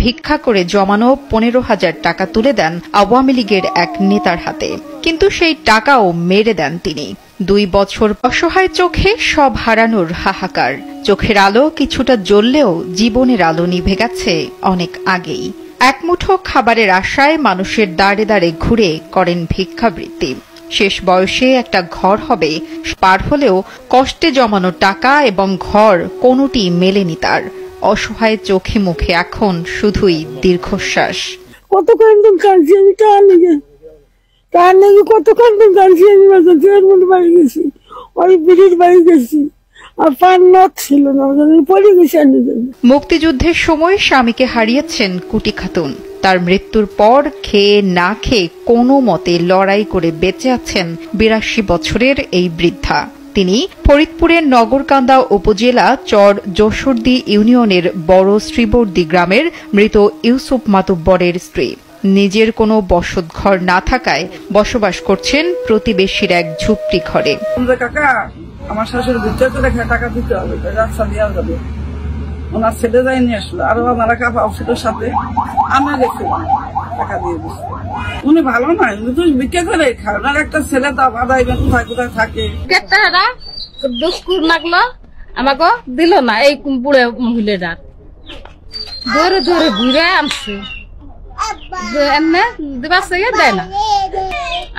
ভিক্ষা করে জমানো 15,000 টাকা তুলে দেন আওয়ামী লীগের এক নেতার হাতে। কিন্তু সেই টাকাও মেরে দেন তিনি। 2 বছর অসহায় চোখে সব হারানোর হাহাকার। চোখের আলো কিছুটা জ্বললেও জীবনের আলো নিভে গেছে অনেক আগেই। এক মুঠো খাবারের আশায় মানুষের দাঁড়ে দাঁড়ে ঘুরে করেন ভিক্ষাবৃত্তি। শেষ বয়সে একটা ঘর হবে পার হলেও কষ্টে জমানো টাকা এবং ঘর কোনোটি মেলেনি তার। অসহায় চোখে মুখে এখন শুধুই দীর্ঘশ্বাস। কত কান্দন কাঁদছি আমি, তার নাকি কত কান্দন কাঁদছি আমি। বাড়ি গেছি, ওই ব্রিজ বাড়ি গেছি, আর পান নথ ছিল না, পড়ে গেছি। মুক্তিযুদ্ধের সময় স্বামীকে হারিয়েছেন কুটি খাতুন। তার মৃত্যুর পর খেয়ে না খেয়ে কোনো মতে লড়াই করে বেঁচে আছেন 82 বছরের এই বৃদ্ধা। তিনি ফরিদপুরের নগরকান্দা উপজেলা চর যশোরদী ইউনিয়নের বড় শ্রীবর্দী গ্রামের মৃত ইউসুফ মাতুব্বরের স্ত্রী। নিজের কোনো বসতঘর না থাকায় বসবাস করছেন প্রতিবেশীর এক ঝুপড়ি ঘরে। কাকা, আমার শাশুড়ি টাকা দিতে হবে, রাস্তা দেওয়া যাবে। ওনার ছেলে যাই নিয়ে আসলো, আরো আমার কাপা ওষুধের সাথে আমরা দেখি টাকা দিয়ে দিচ্ছি। উনি ভালো নয়, উনি তো বিক্রি করে খায়। ওনার একটা ছেলে তো আদায় কোথায় কোথায় থাকে। লাগলো আমাকে দিল না, এই বুড়ে মহিলাটা ধরে ধরে ঘুরে আনছে, দেয় না,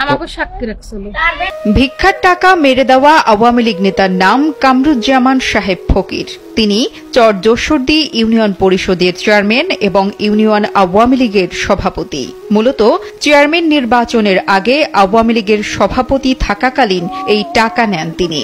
আমাকে সাক্ষী রাখছিল। ভিক্ষার টাকা মেরে দেওয়া আওয়ামী লীগ নেতার নাম কামরুজ্জামান সাহেব ফকির। তিনি চর যশোরদী ইউনিয়ন পরিষদের চেয়ারম্যান এবং ইউনিয়ন আওয়ামী লীগের সভাপতি। মূলত চেয়ারম্যান নির্বাচনের আগে আওয়ামী লীগের সভাপতি থাকাকালীন এই টাকা নেন তিনি।